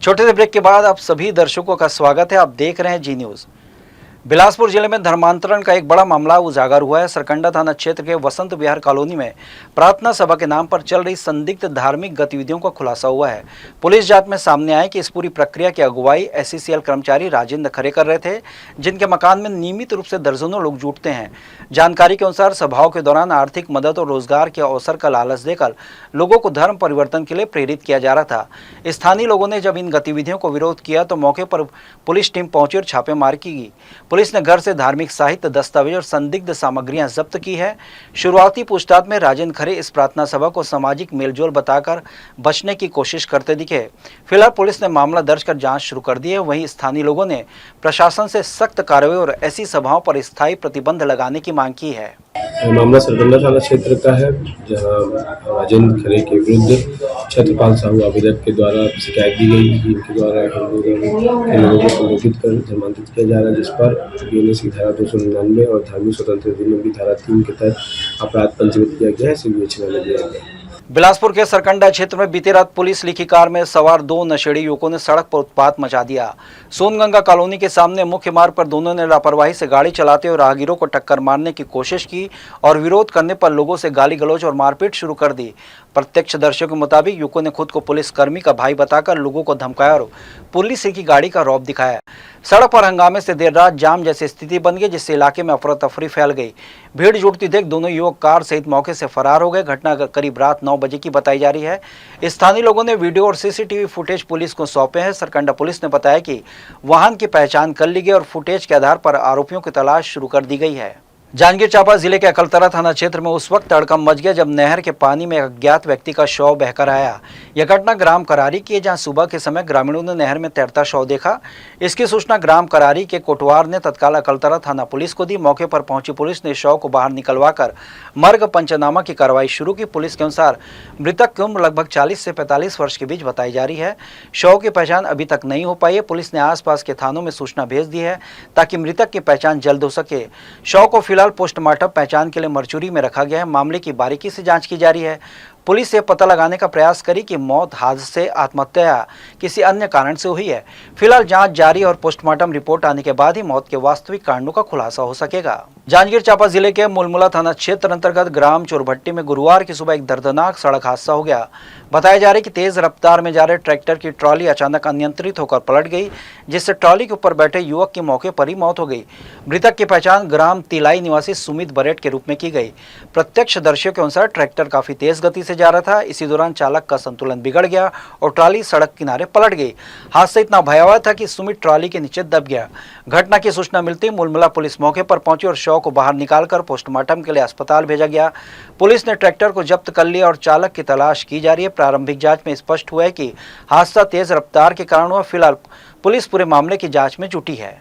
छोटे से ब्रेक के बाद आप सभी दर्शकों का स्वागत है। आप देख रहे हैं जी न्यूज़। बिलासपुर जिले में धर्मांतरण का एक बड़ा मामला उजागर हुआ है। सरकंडा थाना क्षेत्र के वसंत विहार कॉलोनी में प्रार्थना सभा के नाम पर चल रही संदिग्ध धार्मिक गतिविधियों का खुलासा हुआ है। पुलिस जांच में सामने आया कि इस पूरी प्रक्रिया की अगुवाई एससीसीएल कर्मचारी राजेंद्र खरे कर रहे थे, जिनके मकान में नियमित रूप से दर्जनों लोग जुटते हैं। जानकारी के अनुसार सभाओं के दौरान आर्थिक मदद और रोजगार के अवसर का लालच देकर लोगों को धर्म परिवर्तन के लिए प्रेरित किया जा रहा था। स्थानीय लोगों ने जब इन गतिविधियों को विरोध किया तो मौके पर पुलिस टीम पहुंची और छापेमारी की। पुलिस ने घर से धार्मिक साहित्य, दस्तावेज और संदिग्ध सामग्रियां जब्त की है। शुरुआती पूछताछ में राजेंद्र खरे इस प्रार्थना सभा को सामाजिक मेलजोल बताकर बचने की कोशिश करते दिखे। फिलहाल पुलिस ने मामला दर्ज कर जांच शुरू कर दी है। वहीं स्थानीय लोगों ने प्रशासन से सख्त कार्रवाई और ऐसी सभाओं पर स्थायी प्रतिबंध लगाने की मांग की है। मामला सरकंडा थाना क्षेत्र का है, जहां राजेंद्र खरे के विरुद्ध छत्रपाल साहू आवेदक के द्वारा शिकायत दी गई कि इनके द्वारा लोगों को संबोधित कर धर्मांतरित किया जा रहा है, जिस पर बीएनएस की धारा 299 और धार्मिक स्वतंत्रता अधिनियम की धारा 3 के तहत अपराध पंजीबद्ध किया गया है। इसलिए छापा लिया गया। बिलासपुर के सरकंडा क्षेत्र में बीती रात पुलिस लिखी कार में सवार दो नशेड़ी युवकों ने सड़क पर उत्पात मचा दिया। सोनगंगा कॉलोनी के सामने मुख्य मार्ग पर दोनों ने लापरवाही से गाड़ी चलाते हुए राहगीरों को टक्कर मारने की कोशिश की और विरोध करने पर लोगों से गाली गलौज और मारपीट शुरू कर दी। प्रत्यक्षदर्शियों के मुताबिक युवकों ने खुद को पुलिसकर्मी का भाई बताकर लोगों को धमकाया और पुलिस की गाड़ी का रौब दिखाया। सड़क पर हंगामे से देर रात जाम जैसी स्थिति बन गई, जिससे इलाके में अफरा तफरी फैल गई। भीड़ जुटती देख दोनों युवक कार सहित मौके से फरार हो गए। घटना करीब रात 9 बजे की बताई जा रही है। स्थानीय लोगों ने वीडियो और सीसीटीवी फुटेज पुलिस को सौंपे हैं। सरकंडा पुलिस ने बताया कि वाहन की पहचान कर ली गई और फुटेज के आधार पर आरोपियों की तलाश शुरू कर दी गई है। जांजगीर चांपा जिले के अकलतरा थाना क्षेत्र में उस वक्त तड़कम मच गया जब नहर के पानी में अज्ञात व्यक्ति का शव बहकर आया। यह घटना ग्राम करारी की है, जहां सुबह के समय ग्रामीणों ने नहर में तैरता शव देखा। इसकी सूचना ग्राम करारी के कोटवार ने तत्काल अकलतरा थाना पुलिस को दी। मौके पर पहुंची पुलिस ने शव को बाहर निकलवाकर मर्ग पंचनामा की कार्रवाई शुरू की। पुलिस के अनुसार मृतक की उम्र लगभग 40 से 45 वर्ष के बीच बताई जा रही है। शव की पहचान अभी तक नहीं हो पाई है। पुलिस ने आसपास के थानों में सूचना भेज दी है ताकि मृतक की पहचान जल्द हो सके। शव को फिलहाल पोस्टमार्टम पहचान के लिए मरचुरी में रखा गया है। मामले की बारीकी से जांच की जा रही है। पुलिस ये पता लगाने का प्रयास करी कि मौत हादसे, आत्महत्या या किसी अन्य कारण से हुई है। फिलहाल जांच जारी और पोस्टमार्टम रिपोर्ट आने के बाद ही मौत के वास्तविक कारणों का खुलासा हो सकेगा। जांजगीर चांपा जिले के मुलमुला थाना क्षेत्र अंतर्गत ग्राम चोरभट्टी में गुरुवार की सुबह एक दर्दनाक सड़क हादसा हो गया। बताया जा रहा है कि तेज रफ्तार में जा रहे ट्रैक्टर की ट्रॉली अचानक अनियंत्रित होकर पलट गई, जिससे ट्रॉली के ऊपर बैठे युवक की मौके पर ही मौत हो गई। मृतक की पहचान ग्राम तिलाई निवासी सुमित बरेट के रूप में की गई। प्रत्यक्षदर्शियों के अनुसार ट्रैक्टर काफी तेज गति से जा रहा था। इसी दौरान चालक का संतुलन बिगड़ गया और ट्रॉली सड़क किनारे पलट गई। हादसा इतना भयावह था कि सुमित ट्रॉली के नीचे दब गया। घटना की सूचना मिलते ही मुलमुला पुलिस मौके पर पहुंची और शव को बाहर निकालकर पोस्टमार्टम के लिए अस्पताल भेजा गया। पुलिस ने ट्रैक्टर को जब्त कर लिया और चालक की तलाश की जा रही है। प्रारंभिक जांच में स्पष्ट हुआ है कि हादसा तेज रफ्तार के कारण हुआ। फिलहाल पुलिस पूरे मामले की जांच में जुटी है।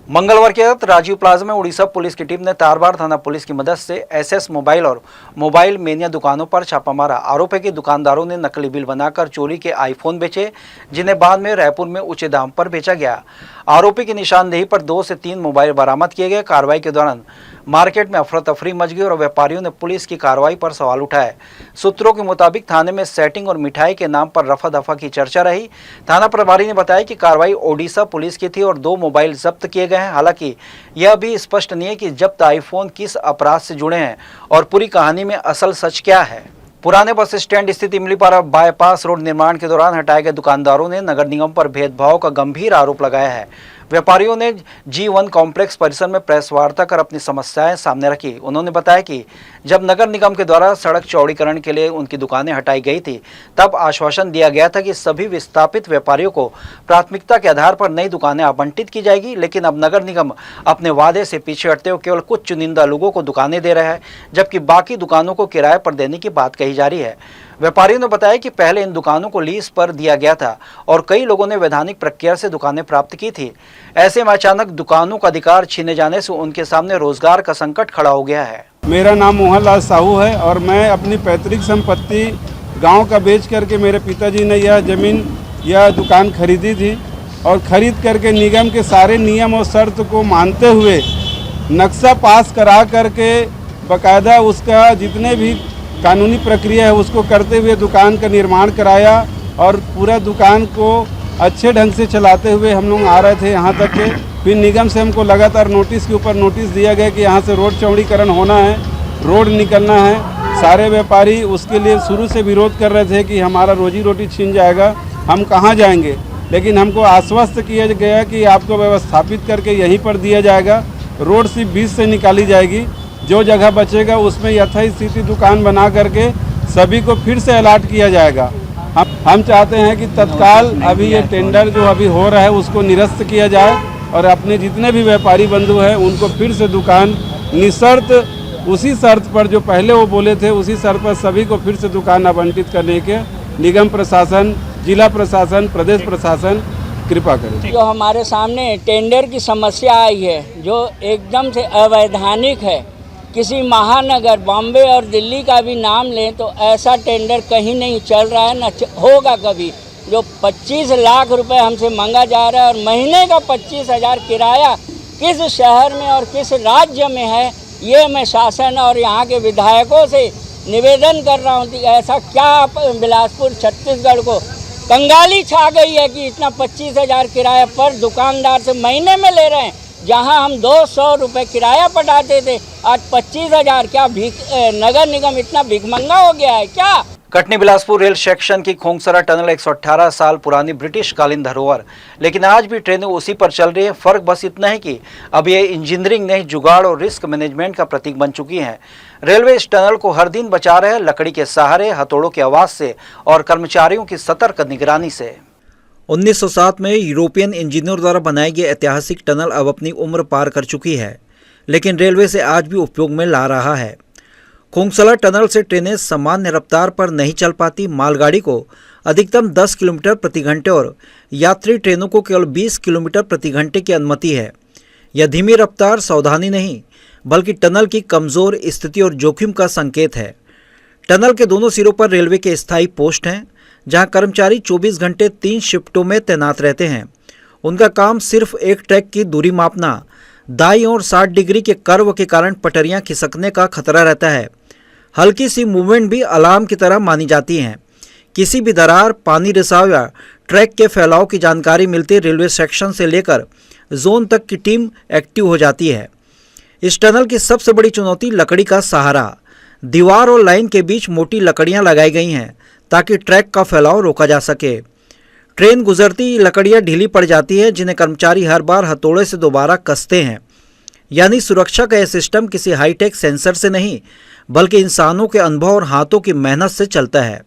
मंगलवार के रात राजीव प्लाजा में उड़ीसा पुलिस की टीम ने तारबार थाना पुलिस की मदद से एसएस मोबाइल और मोबाइल मेनिया दुकानों पर छापा मारा। आरोप है कि दुकानदारों ने नकली बिल बनाकर चोरी के आईफोन बेचे, जिन्हें बाद में रायपुर में ऊंचे दाम पर बेचा गया। आरोपी की निशानदेही पर 2 से 3 मोबाइल बरामद किए गए। कार्रवाई के दौरान मार्केट में अफरा तफरी मच गई और व्यापारियों ने पुलिस की कार्रवाई पर सवाल उठाए। सूत्रों के मुताबिक थाने में सेटिंग और मिठाई के नाम पर रफा दफा की चर्चा रही। थाना प्रभारी ने बताया कि कार्रवाई ओडिशा पुलिस की थी और 2 मोबाइल जब्त किए गए हैं। हालांकि यह भी स्पष्ट नहीं है कि जब्त आईफोन किस अपराध से जुड़े हैं और पूरी कहानी में असल सच क्या है। पुराने बस स्टैंड स्थित इमलीपारा बाईपास रोड निर्माण के दौरान हटाए गए दुकानदारों ने नगर निगम पर भेदभाव का गंभीर आरोप लगाया है। व्यापारियों ने G1 कॉम्प्लेक्स परिसर में प्रेस वार्ता कर अपनी समस्याएं सामने रखी। उन्होंने बताया कि जब नगर निगम के द्वारा सड़क चौड़ीकरण के लिए उनकी दुकानें हटाई गई थी, तब आश्वासन दिया गया था कि सभी विस्थापित व्यापारियों को प्राथमिकता के आधार पर नई दुकानें आवंटित की जाएगी। लेकिन अब नगर निगम अपने वादे से पीछे हटते हुए केवल कुछ चुनिंदा लोगों को दुकानें दे रहा है, जबकि बाकी दुकानों को किराए पर देने की बात कही जा रही है। व्यापारियों ने बताया कि पहले इन दुकानों को लीज पर दिया गया था और कई लोगों ने वैधानिक प्रक्रिया से दुकानें प्राप्त की थी। ऐसे में अचानक दुकानों का अधिकार छीने जाने से उनके सामने रोजगार का संकट खड़ा हो गया है। मेरा नाम मोहनलाल साहू है और मैं अपनी पैतृक संपत्ति गांव का बेच करके मेरे पिताजी ने यह जमीन यह दुकान खरीदी थी और खरीद करके निगम के सारे नियम और शर्त को मानते हुए नक्शा पास करा करके बाकायदा उसका जितने भी कानूनी प्रक्रिया है उसको करते हुए दुकान का निर्माण कराया और पूरा दुकान को अच्छे ढंग से चलाते हुए हम लोग आ रहे थे यहाँ तक के। फिर निगम से हमको लगातार नोटिस के ऊपर नोटिस दिया गया कि यहाँ से रोड चौड़ीकरण होना है, रोड निकलना है। सारे व्यापारी उसके लिए शुरू से विरोध कर रहे थे कि हमारा रोजी रोटी छीन जाएगा, हम कहाँ जाएंगे। लेकिन हमको आश्वस्त किया गया कि आपको व्यवस्थापित करके यहीं पर दिया जाएगा, रोड सिर्फ बीच से निकाली जाएगी, जो जगह बचेगा उसमें यथास्थिति दुकान बना करके सभी को फिर से अलॉट किया जाएगा। हम चाहते हैं कि तत्काल अभी ये टेंडर जो अभी हो रहा है उसको निरस्त किया जाए और अपने जितने भी व्यापारी बंधु हैं उनको फिर से दुकान निशर्त उसी शर्त पर जो पहले वो बोले थे उसी शर्त पर सभी को फिर से दुकान आवंटित करने के निगम प्रशासन, जिला प्रशासन, प्रदेश प्रशासन कृपा करें। जो हमारे सामने टेंडर की समस्या आई है जो एकदम से अवैधानिक है, किसी महानगर बॉम्बे और दिल्ली का भी नाम लें तो ऐसा टेंडर कहीं नहीं चल रहा है, न होगा कभी। जो 25 लाख रुपए हमसे मांगा जा रहा है और महीने का 25,000 किराया किस शहर में और किस राज्य में है, ये मैं शासन और यहाँ के विधायकों से निवेदन कर रहा हूँ कि ऐसा क्या बिलासपुर छत्तीसगढ़ को कंगाली छा गई है कि इतना 25,000 किराया पर दुकानदार से महीने में ले रहे हैं। जहां हम 200 रुपये किराया पटाते थे आज 25,000। क्या नगर निगम इतना भिखमंगा हो गया है क्या? कटनी बिलासपुर रेल सेक्शन की खोंगसरा टनल 118 साल पुरानी ब्रिटिश कालीन धरोहर, लेकिन आज भी ट्रेनें उसी पर चल रही है। फर्क बस इतना है कि अब ये इंजीनियरिंग नहीं, जुगाड़ और रिस्क मैनेजमेंट का प्रतीक बन चुकी है। रेलवे इस टनल को हर दिन बचा रहे हैं, लकड़ी के सहारे, हथौड़ों की आवाज से और कर्मचारियों की सतर्क निगरानी से। 1907 में यूरोपियन इंजीनियर द्वारा बनाई गई ऐतिहासिक टनल अब अपनी उम्र पार कर चुकी है, लेकिन रेलवे से आज भी उपयोग में ला रहा है। खोंगसला टनल से ट्रेनें सामान्य रफ्तार पर नहीं चल पाती। मालगाड़ी को अधिकतम 10 किलोमीटर प्रति घंटे और यात्री ट्रेनों को केवल 20 किलोमीटर प्रति घंटे की अनुमति है। यह धीमी रफ्तार सावधानी नहीं बल्कि टनल की कमज़ोर स्थिति और जोखिम का संकेत है। टनल के दोनों सिरों पर रेलवे के स्थायी पोस्ट हैं, जहां कर्मचारी 24 घंटे 3 शिफ्टों में तैनात रहते हैं। उनका काम सिर्फ एक ट्रैक की दूरी मापना। दाईं और 60 डिग्री के कर्व के कारण पटरियां खिसकने का खतरा रहता है। हल्की सी मूवमेंट भी अलार्म की तरह मानी जाती हैं। किसी भी दरार, पानी रिसाव या ट्रैक के फैलाव की जानकारी मिलती रेलवे सेक्शन से लेकर जोन तक की टीम एक्टिव हो जाती है। इस टनल की सबसे बड़ी चुनौती लकड़ी का सहारा। दीवार और लाइन के बीच मोटी लकड़ियां लगाई गई हैं ताकि ट्रैक का फैलाव रोका जा सके। ट्रेन गुजरती लकड़ियां ढीली पड़ जाती है, जिन्हें कर्मचारी हर बार हथौड़े से दोबारा कसते हैं। यानी सुरक्षा का यह सिस्टम किसी हाईटेक सेंसर से नहीं बल्कि इंसानों के अनुभव और हाथों की मेहनत से चलता है।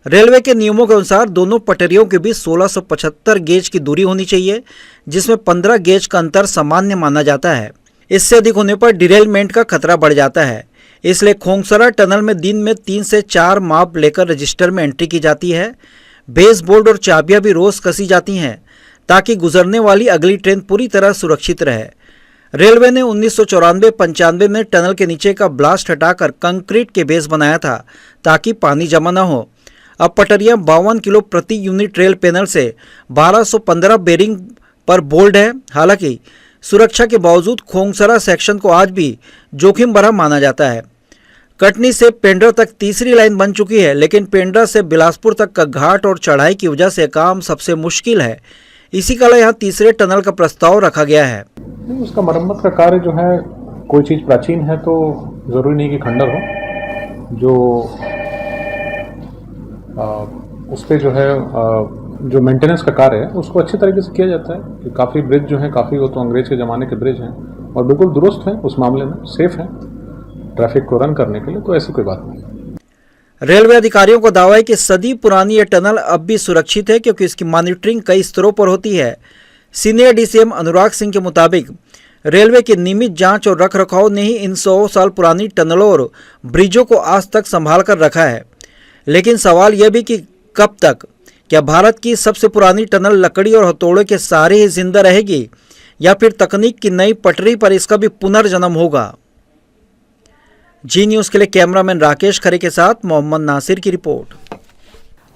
रेलवे के नियमों के अनुसार दोनों पटरियों के बीच 1675 गेज की दूरी होनी चाहिए, जिसमें 15 गेज का अंतर सामान्य माना जाता है। इससे अधिक होने पर डिरेलमेंट का खतरा बढ़ जाता है। इसलिए खोंगसरा टनल में दिन में 3 से 4 माप लेकर रजिस्टर में एंट्री की जाती है। बेस बोर्ड और चाबियां भी रोज कसी जाती हैं ताकि गुजरने वाली अगली ट्रेन पूरी तरह सुरक्षित रहे। रेलवे ने 1994-95 में टनल के नीचे का ब्लास्ट हटाकर कंक्रीट के बेस बनाया था ताकि पानी जमा न हो। अब पटरियां 52 किलो प्रति यूनिट रेल पैनल से 1215 बेरिंग पर बोल्ड है। हालांकि सुरक्षा के बावजूद खोंगसरा सेक्शन को आज भी जोखिम भरा माना जाता है। कटनी से पेंड्रा तक तीसरी लाइन बन चुकी है, लेकिन पेंड्रा से बिलासपुर तक का घाट और चढ़ाई की वजह से काम सबसे मुश्किल है। इसी कारण यहाँ तीसरे टनल का प्रस्ताव रखा गया है। उसका मरम्मत का कार्य जो है, कोई चीज़ प्राचीन है तो ज़रूरी नहीं कि खंडर हो। जो उस पर जो है जो मेंटेनेंस का कार्य है उसको अच्छे तरीके से किया जाता है कि काफ़ी ब्रिज जो है काफ़ी वो तो अंग्रेज़ के ज़माने के ब्रिज हैं और बिल्कुल दुरुस्त हैं, उस मामले में सेफ हैं ट्रैफिक को रन करने के लिए, तो ऐसी कोई बात नहीं। रेलवे अधिकारियों को दावा है कि सदी पुरानी यह टनल अब भी सुरक्षित है क्योंकि इसकी मॉनिटरिंग कई स्तरों पर होती है। सीनियर डीसीएम अनुराग सिंह के मुताबिक रेलवे की नियमित जांच और रखरखाव ने ही इन 100 साल पुरानी टनलों और ब्रिजों को आज तक संभाल कर रखा है। लेकिन सवाल यह भी कि कब तक? क्या भारत की सबसे पुरानी टनल लकड़ी और हथौड़े के सहारे ही जिंदा रहेगी या फिर तकनीक की नई पटरी पर इसका भी पुनर्जन्म होगा? जी न्यूज़ के लिए कैमरामैन राकेश खरे के साथ मोहम्मद नासिर की रिपोर्ट।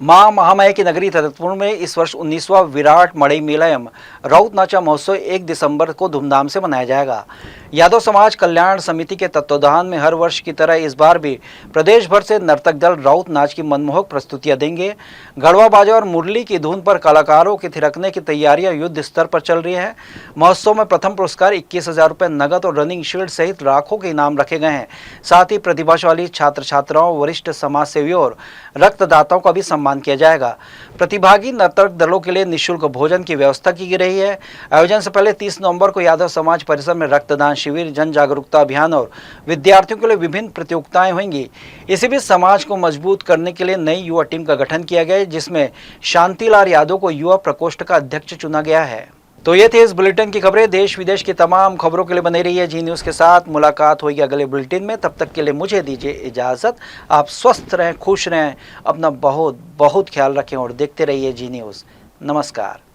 मां महामाया की नगरी तत्पुर में इस वर्ष 19वां विराट मड़ई मेला एवं राउत नाचा महोत्सव 1 दिसंबर को धूमधाम से मनाया जाएगा। यादव समाज कल्याण समिति के तत्वावधान में हर वर्ष की तरह इस बार भी प्रदेश भर से नर्तक दल राउत नाच की मनमोहक प्रस्तुतियां देंगे। गढ़वा बाजा और मुरली की धुन पर कलाकारों के थिरकने की तैयारियां युद्ध स्तर पर चल रही है। महोत्सव में प्रथम पुरस्कार 21,000 रुपये नगद और रनिंग शील्ड सहित लाखों के इनाम रखे गए हैं। साथ ही प्रतिभाशाली छात्र छात्राओं, वरिष्ठ समाज सेवियों और रक्तदाताओं का भी सम्मान किया जाएगा। प्रतिभागी नर्तक दलों के लिए निःशुल्क भोजन की व्यवस्था की रही है। आयोजन से पहले 30 नवंबर को यादव समाज परिसर में रक्तदान शिविर, जन जागरूकता अभियान और विद्यार्थियों के लिए विभिन्न प्रतियोगिताएं होंगी। इसी बीच समाज को मजबूत करने के लिए नई युवा टीम का गठन किया गया है, जिसमें शांतिलाल यादव को युवा प्रकोष्ठ का अध्यक्ष चुना गया है। तो ये थे इस बुलेटिन की खबरें। देश विदेश की तमाम खबरों के लिए बने रहिए जी न्यूज़ के साथ। मुलाकात होगी अगले बुलेटिन में, तब तक के लिए मुझे दीजिए इजाज़त। आप स्वस्थ रहें, खुश रहें, अपना बहुत बहुत ख्याल रखें और देखते रहिए जी न्यूज़। नमस्कार।